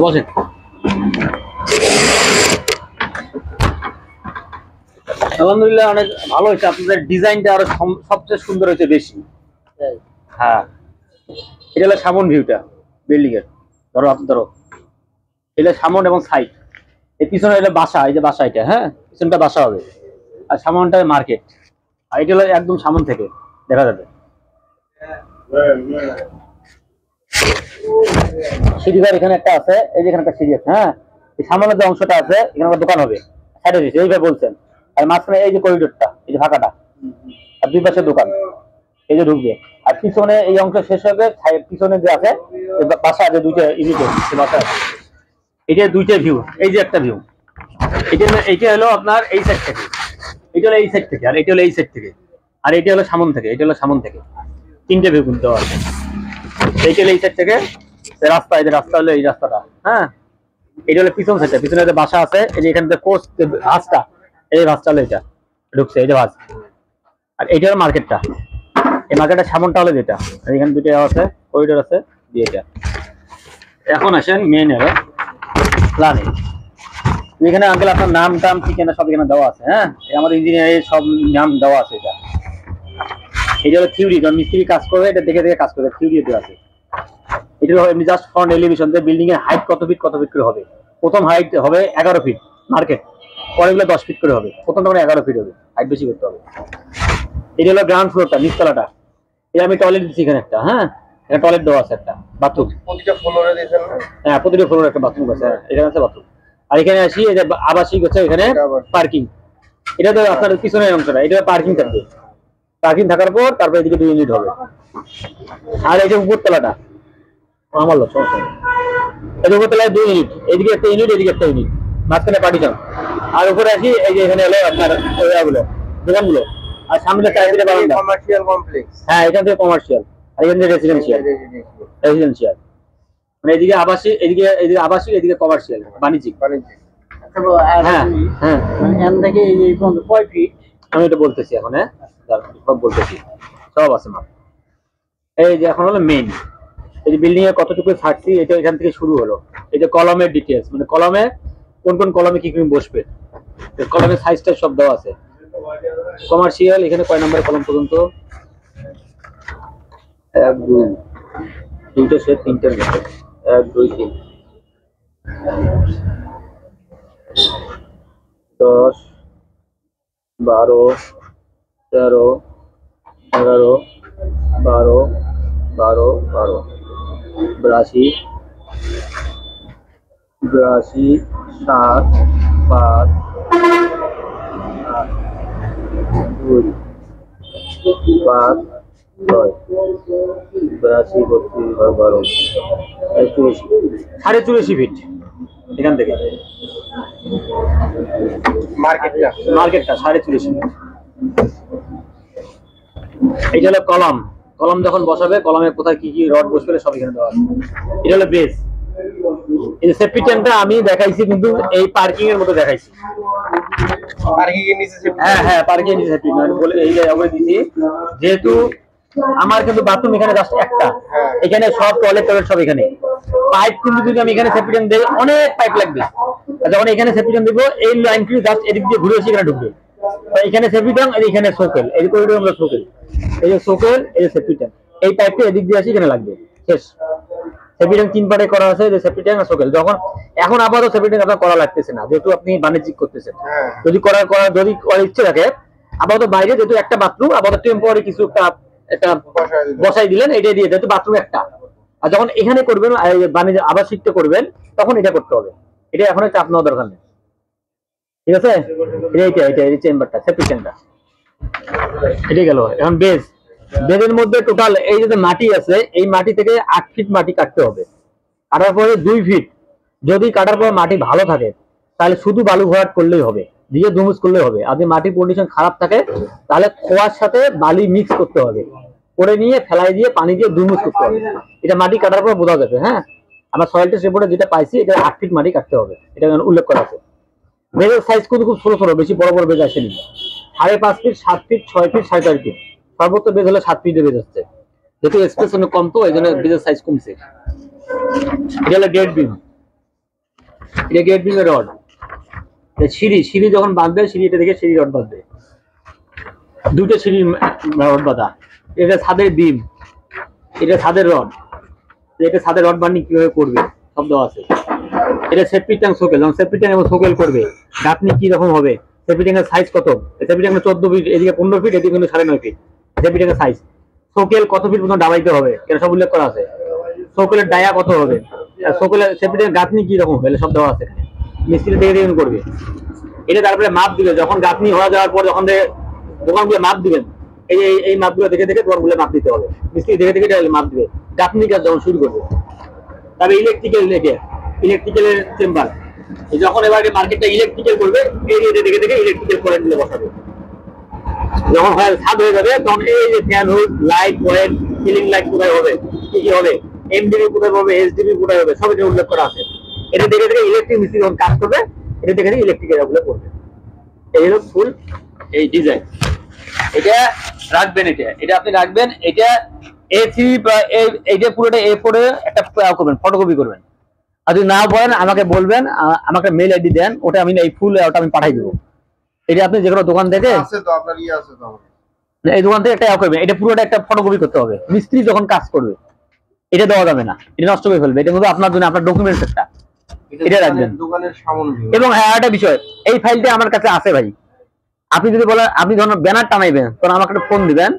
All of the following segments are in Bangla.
বসেন। আলহামদুলিল্লাহ অনেক ভালো হয়েছে, আপনাদের ডিজাইনটা আরো সবচেয়ে সুন্দর হয়েছে বেশি। হ্যাঁ, এটা হলো সামন ভিউটা বিল্ডিং এর। ধরো আপনি ধরো, এটা সামন এবং সাইড। এর পিছনে হলো বাসা, এই যে বাসা এটা, হ্যাঁ পিছনটা বাসা হবে, আর সামনটা মার্কেট। আর এটা হলো একদম সামন থেকে দেখা যাবে। সিঁড়িঘর এখানে একটা আছে, এই যে এখানে একটা সিঁড়ি আছে, হ্যাঁ এই সামনের যে অংশটা আছে এখানে একটা দোকান হবে সাইডে দিয়েছে, এইভাবে বলছেন। আর মাঝখানে এই যে করিডোরটা, এই যে ফাঁকাটা, আর দুই পাশে দোকান, এই যে ঢুকবে। আর পিছনে এই অংশ শেষ হবে, পিছনে যে আছে বাসা, যে দুইটা ইউনিট বাসা, এটা দুইটা ভিউ, এই যে একটা ভিউ, এইটা হলো আপনার এই সাইড থেকে, এটা হলো এই সাইড থেকে, আর এটা হলো এই সাইড থেকে, আর এটা হলো সামন থেকে, এটা হলো সামন থেকে, তিনটে ভিউ কিন্তু আছে। এইটা হলো এই সাইড থেকে রাস্তা, এই যে রাস্তা হলো এই রাস্তাটা, হ্যাঁ এটা হলো পিছন সাইডটা, পিছনে যে বাসা আছে, এই যে এখানে যে কোর্স ভাসটা, এই ভাসটা হলো এটা ঢুকছে, এই যে ভাস। আর এইটা হলো মার্কেটটা, এই মার্কেটের সামনটা হলো যেটা, এখানে দুটো আছে করিডোর আছে দিয়ে এটা। এখন আসেন মেইন এর প্ল্যানে। এখানে আঙ্কেল আপনার নাম টাম ঠিকানা সব এখানে দেওয়া আছে, হ্যাঁ আমাদের ইঞ্জিনিয়ারের সব নাম দেওয়া আছে। এটা হলো থিওরি, যখন মিস্ত্রি কাজ করবে এটা দেখে দেখে কাজ করবে, থিওরি দেওয়া আছে। এটা হলো এমনি জাস্ট ফ্রন্ট এলিভেশন, যে বিল্ডিং এর হাইট কত ফিট করে হবে। প্রথম হাইট হবে 11 ফিট মার্কেট, পরেগুলো 10 ফিট করে হবে, প্রথমটা মানে 11 ফিট হবে, হাইট বেশি করতে হবে। এটা হলো গ্রাউন্ড ফ্লোরটা, নিচতলাটা। এটা আমি টয়লেট দিচ্ছি এখানে একটা, হ্যাঁ এখানে টয়লেট দেওয়া আছে, একটা বাথরুম প্রতিটা ফ্লোরে দিয়েছেন না? হ্যাঁ প্রতিটা ফ্লোরে একটা বাথরুম আছে, এখানে আছে বাথরুম। আর এখানে আসি, এই যে আবাসিক হচ্ছে, এখানে পার্কিং। এটা তো আপনার পিছনের অংশটা, এটা পার্কিং থাকবে, পার্কিং থাকার পর তারপর এদিকে 2 ইউনিট হবে। আর এই যে উপরতলাটা আমার লোক সমস্যা নেই, এই যে উপরতলায় 2 ইউনিট, এদিকে একটা ইউনিট, এদিকে একটা ইউনিট, মাঝখানে পার্টিশন। আর উপরে আসি, এই যে এখানে হলো আপনার ওইগুলো দোকানগুলো, আর সামনে চারিদিকে বারান্দা, কমার্শিয়াল কমপ্লেক্স। হ্যাঁ এখান থেকে কমার্শিয়াল, আর এখান থেকে রেসিডেন্সিয়াল, মানে এদিকে আবাসিক, এদিকে আবাসিক, এদিকে কমার্শিয়াল, বাণিজ্যিক। হ্যাঁ হ্যাঁ, এখান থেকে এই পর্যন্ত কয় ফিট আমি এটা বলতেছি এখন, হ্যাঁ সব বলতেছি, সব আছে মাপ। এই যে এখন হলো মেইন, এই যে বিল্ডিং এর কতটুকু থাকছি, এটা এখান থেকে শুরু হলো। এই যে কলমের ডিটেলস, মানে কলমে কোন কোন কলমে কি কি বসবে, কলমের সাইজটা সব দেওয়া আছে। কমার্শিয়াল এখানে কয় নম্বর কলম পর্যন্ত, 1 2 দুইটা সেট, তিনটার মধ্যে 1 2 3 10 12 13 11 12 12 12 82 82 7 5 8 2 5 6 82 32 12 84 ফিট এখান থেকে মার্কেটটা 84 ফিট। এটা হলো কলম, কলম যখন বসাবে, কলমে কোথায় কি কি রড বসবে সব এখানে দেওয়া আছে। এটা হলো বেস। এই সেফটি ট্যাঙ্কটা আমি দেখাইছি, কিন্তু এই পার্কিং এর মতো দেখাইছি, পার্কিং এর নিচে সেফটি। হ্যাঁ হ্যাঁ, পার্কিং এর নিচে সেফটি মানে বলে এই যে আমরা দিছি, যেহেতু আমার কিন্তু বাথরুম এখানে জাস্ট একটা, এখানে সব টয়লেট সব এখানে। পাইপ কিন্তু যদি আমি এখানে সেফটি ট্যাঙ্ক দেই, অনেক পাইপ লাগবে। যখন এখানে সেফটি ট্যাঙ্ক দেবো, এই লাইনটি জাস্ট এদিক দিয়ে ঘুরে এসে এখানে ঢুকবে। এখানে সেফটি ট্যাঙ্ক, এখানে সোকেল, এই করিডোর আমরা সোকেল, এই যে সোকেল, এই যে সেফটি ট্যাঙ্ক, এই পাইপটা এদিক দিয়ে আসি এখানে লাগবে, শেষ। সেফটি ট্যাঙ্ক 3 পার্টে করা আছে, যে সেফটি ট্যাঙ্ক আর সোকেল। যখন এখন আপাতত সেফটি ট্যাঙ্ক আপনার করা লাগতেছে না, যেহেতু আপনি বাণিজ্যিক করতেছেন। যদি করার ইচ্ছে থাকে, আপাতত বাইরে যেহেতু একটা বাথরুম, আপাতত টেম্পোরারি কিছু একটা বসাই দিলেন, এটাই দিয়ে, যেহেতু বাথরুম একটা। আর যখন এখানে করবেন, বাণিজ্য আবাসিকটা করবেন, তখন এটা করতে হবে। এটা এখন চাপ নেওয়া দরকার নেই, ঠিক আছে? এটা এই চেম্বারটা, সেফটি ট্যাঙ্কটা এটাই গেল। এখন বেজের মধ্যে টোটাল এই যে মাটি আছে, এই মাটি থেকে 8 ফিট মাটি কাটতে হবে। কাটার পরে 2 ফিট, যদি কাটার পর মাটি ভালো থাকে তাহলে শুধু বালু ভরাট করলেই হবে, দিয়ে দুমুজ করলেই হবে। আর যদি মাটির কন্ডিশন খারাপ থাকে তাহলে খোয়ার সাথে বালি মিক্স করতে হবে, করে নিয়ে ফেলাই দিয়ে পানি দিয়ে দুমুজ করতে হবে। এটা মাটি কাটার পর বোঝা যাবে। হ্যাঁ, আমরা সয়েল টেস্ট রিপোর্টে যেটা পাইছি, এটা 8 ফিট মাটি কাটতে হবে, এটা উল্লেখ করা আছে। বেজের সাইজ কিন্তু খুব ছোট ছোট, বেশি বড় বড় বেজ আসেনি। 5.5 ফিট, 7 ফিট, 6 ফিট, 4.5 ফিট, সর্বোচ্চ বেজ হলে 7 ফিটের বেজ হচ্ছে। যেহেতু স্পেস কম, তো এই জন্য বেজের সাইজ কমছে। এটা হলো ডেড বিম, এটা গেট বিমের রড। সিঁড়ি যখন বাঁধবে, সিঁড়িটা দেখে সিঁড়ি রড বাঁধবে, দুটো সিঁড়ি রড বাঁধা। এটা ছাদের বিম, এটা ছাদের রড, এটা ছাদের রড বান্ডিং কিভাবে করবে সব দেওয়া আছে। এটা সেফটি ট্যাঙ্ক সোকেল, যখন সেফটি ট্যাঙ্ক এবং সোকেল করবে গাঁথনি কি রকম হবে, সেফটি ট্যাঙ্কের সাইজ কত, সেফটি ট্যাঙ্কের 14 ফিট, এদিকে 15 ফিট, এদিকে কিন্তু 9.5 ফিট সেফটি ট্যাঙ্কের সাইজ। সোকেল কত ফিট পর্যন্ত ডাবাইতে হবে এটা সব উল্লেখ করা আছে। সোকেলের ডায়া কত হবে, সোকেলের সেফটি ট্যাঙ্কের গাঁথনি কি রকম হবে সব দেওয়া আছে। মিস্ত্রি দেখে করবে এটা। তারপরে মাপ দিবে, যখন গাঁথনি হয়ে যাওয়ার পর যখন দোকানগুলো মাপ দিবেন, এই মাপগুলো দেখে দেখে দোকানগুলো মাপ দিতে হবে। মিস্ত্রি দেখে দেখে মাপ দিবে গাঁথনি কাজ যখন শুরু করবে। তবে ইলেকট্রিক্যালের চেম্বার যখন এবার মার্কেটটা ইলেকট্রিক্যাল করবে, এই দেখে দেখে ইলেকট্রিক্যাল করে নিলে বসাবে। যখন ছাদ হয়ে যাবে তখন এই যে fan hood, light, point, ceiling light কোথায় হবে, কি কি হবে, এমডিবি কোথায় হবে, এসডিবি কোথায় হবে, সব এটা উল্লেখ করা আছে। এটা দেখে দেখে ইলেকট্রিক মিস্ত্রি যখন কাজ করবে, এটা দেখে দেখে ইলেকট্রিক্যাল গুলো করবে। এই হলো ফুল এই ডিজাইন। এটা রাখবেন, এটা আপনি রাখবেন। এটা A3 এইটা পুরোটা A4 একটা করবেন, ফটোকপি করবেন। আর যদি না বলেন আমাকে বলবেন, আমাকে মেল আইডি দেন, ওটা আমি এই ফুল ওটা আমি পাঠাই দেবো। এটা আপনি যে কোনো দোকান থেকে আছে তো আপনার আছে তো এই দোকান থেকে একটা করবেন, এটা পুরোটা একটা ফটোকপি করতে হবে। মিস্ত্রি যখন কাজ করবে এটা দেওয়া যাবে না, এটা নষ্ট করে ফেলবে। এটা কিন্তু আপনার জন্য আপনার ডকুমেন্টস একটা, এটা রাখবেন দোকানের সামনে। এবং হ্যাঁ একটা বিষয়, এই ফাইলটা আমার কাছে আছে ভাই। আপনি যদি বলেন আপনি ধরুন ব্যানার টানাইবেন, তখন আমাকে একটা ফোন দিবেন,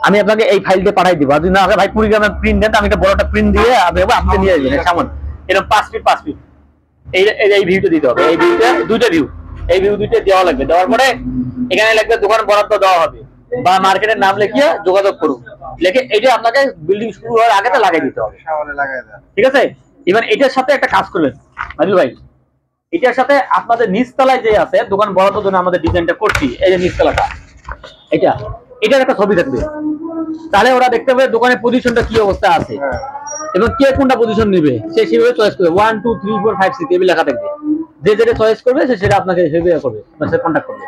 আমি আপনাকে এই ফাইলটা পাঠাই দিব। আর যদি না ভাই কুড়িগ্রামের প্রিন্ট দেন, আমি একটা বড় একটা প্রিন্ট দিয়ে আপনি নিয়ে আসবেন সামন এরকম 5 ফিট এই ভিউটা দিতে হবে। এই ভিউটা দুইটা ভিউ, এই ভিউ দুইটা দেওয়া লাগবে। দেওয়ার পরে এখানে লাগবে দোকান বরাদ্দ দেওয়া হবে বা মার্কেটের নাম লিখিয়ে যোগাযোগ করুন, লিখে এটা আপনাকে বিল্ডিং শুরু হওয়ার আগে তো লাগিয়ে দিতে হবে, সামনে লাগাই দেন। ঠিক আছে? এবার এটার সাথে একটা কাজ করলেন মাজিদ ভাই, এটার সাথে আপনাদের নিচতলায় যে আছে দোকান বরাদ্দের জন্য আমাদের ডিজাইনটা করছি, এই যে নিচতলাটা, এটার একটা ছবি থাকবে। তাহলে ওরা দেখতে পাবে দোকানের পজিশনটা কি অবস্থা আছে এবং কে কোনটা পজিশন নেবে, সে সেভাবে চয়েস করবে। 1 2 3 4 5 6 এভাবে লেখা থাকবে। যে যেটা চয়েস করবে সে সেটা আপনাকে সেভাবে করবে, সে কন্টাক্ট করবে।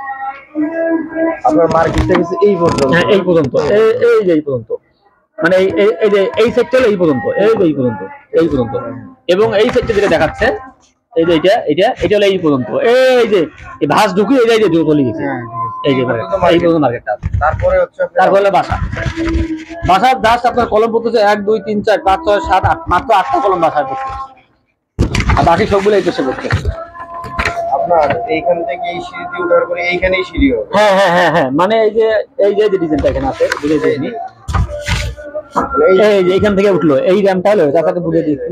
আপনার মার্কেটটা কিছু এই পর্যন্ত, হ্যাঁ এই পর্যন্ত, এই পর্যন্ত, মানে এই যে এই সেক্টর এই পর্যন্ত, এই পর্যন্ত এবং এই সেক্টর যেটা দেখাচ্ছে এই যে এটা হলো এই পর্যন্ত। এই যে এই ভাঁজ ঢুকি এই যে চলে গেছে, এই যে এই পর্যন্ত মার্কেটটা। তারপরে বাসার জাস্ট আপনার কলম পড়তেছে 1 2 3 4 5 6 7 8, মাত্র 8টা কলম বাসায় পড়ছে, আর বাকি সবগুলো এই দেশে পড়ছে। আপনার এইখান থেকে এই সিঁড়ি দিয়ে উঠার পরে এইখানেই সিঁড়ি হবে। হ্যাঁ মানে এই যে ডিজাইনটা এখানে আছে বুঝে দিইনি, এই যে এখান থেকে উঠলো এই র্যামটা হলো, তাকে বুঝে দিচ্ছি।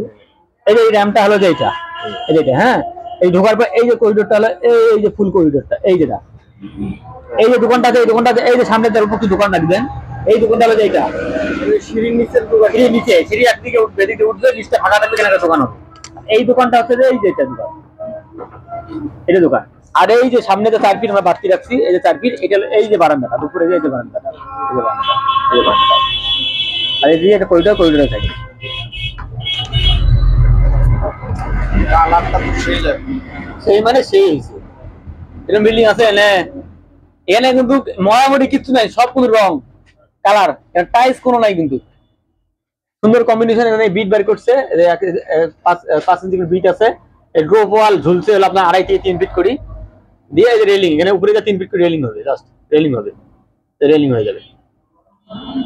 এই যে এই র্যামটা হলো যে এটা, এই যেটা, হ্যাঁ এই ঢোকার পর এই যে করিডোরটা হলো, এই যে ফুল করিডোরটা, এই যেটা, এই যে দোকানটা আছে, এই দোকানটা এই যে সামনে তার উপর দোকান রাখবেন, এই দোকানটা হলো যে এটা সিঁড়ির নিচের সিঁড়ির নিচে, সিঁড়ি একদিকে উঠবে, এদিকে উঠবে, নিচটা ফাঁকা থাকবে, এখানে একটা দোকান হবে। এই দোকানটা হচ্ছে যে এই যে এটা দোকান, এটা দোকান। আর এই যে সামনে যে 4 ফিট আমরা বাড়তি রাখছি, এই যে 4 ফিট, এটা এই যে বারান্দাটা দুপুরে, এই যে বারান্দাটা, এই যে বারান্দাটা, এই যে বারান্দাটা, আর এই যে একটা করিডোরে থাকে। সেই মানে সেই হয়েছে এরকম বিল্ডিং আছে এখানে কিন্তু মোটামুটি কিচ্ছু নাই, সব কিন্তু রং কালার, টাইলস কোনো নাই, কিন্তু সুন্দর কম্বিনেশন। এখানে বিট বার করছে 5 ইঞ্চি বিট আছে, ড্রপ ওয়াল ঝুলছে হলো আপনার 2.5 থেকে 3 ফিট করি দিয়ে, এই যে রেলিং এখানে উপরে 3 ফিট করে রেলিং হবে, জাস্ট রেলিং হবে, রেলিং হয়ে যাবে।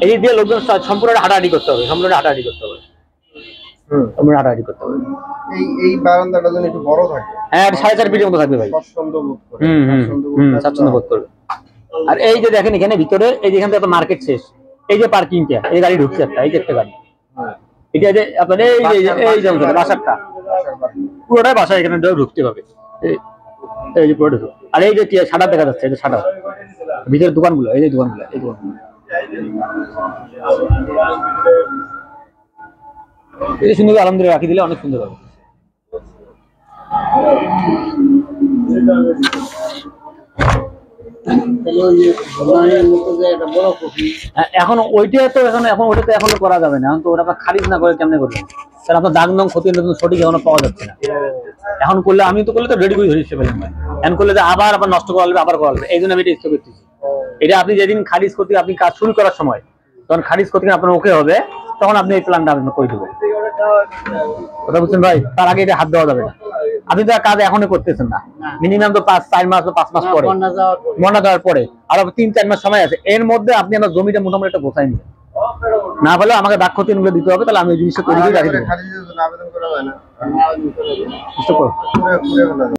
এই দিয়ে লোকজন সম্পূর্ণ হাঁটাহাঁটি করতে হবে, হাঁটাহাঁটি করতে হবে। এই বারান্দাটা যেন একটু বড় থাকে। হ্যাঁ 4.5 ফিটের মতো থাকবে ভাই, স্বাচ্ছন্দ্য বোধ করে। স্বাচ্ছন্দ্য বোধ করবে। আর এই যে দেখেন এখানে ভিতরে, এই যে এখান থেকে মার্কেট শেষ, এই যে পার্কিংটা, এই গাড়ি ঢুকছে একটা, এই যে একটা গাড়ি, এটা যে আপনার এই যে বাসারটা পুরোটাই বাসা, এখানে ঢুকতে হবে, এই যে পুরোটা। আর এই যে শাটার দেখা যাচ্ছে, এই যে শাটার, ভিতরে দোকানগুলো, এই যে দোকানগুলো, এই দোকানগুলো এই সুন্দর আলহামদুলিল্লাহ রাখি দিলে অনেক সুন্দর হবে। এখন ওইটা তো এখন ওটা তো এখনো করা যাবে না, তো ওটা খারিজ না করে কেমনে করবেন স্যার? আপনার দাগ নং ক্ষতি সঠিক এখনো পাওয়া যাচ্ছে না। এখন করলে আমি তো করলে তো রেডি করে ধরে ফেলেন ভাই, এখন করলে আবার নষ্ট করা লাগবে, আবার করা লাগবে, এই জন্য আমি এটা স্থগিত করতেছি। এটা আপনি যেদিন খারিজ করতে, আপনি কাজ শুরু করার সময় তখন খারিজ করতে আপনার ওকে হবে, তখন আপনি এই প্ল্যানটা করে দেবেন, কথা বুঝছেন ভাই? তার আগে এটা হাত দেওয়া যাবে না। আপনি তো আর কাজ এখনই করতেছেন না, মিনিমাম তো 4 মাস বা 5 মাস পরে, বন্যা দেওয়ার পরে আর 3-4 মাস সময় আছে। এর মধ্যে আপনি আমার জমিটা মোটামুটি একটা গোছাই নিন, না হলে আমাকে দাগ ক্ষতিগুলো দিতে হবে, তাহলে আমি ওই জিনিসটা তৈরি করে রাখি দেবো। খারিজের জন্য আবেদন করা হয় না? বুঝতে পারছো? পুরো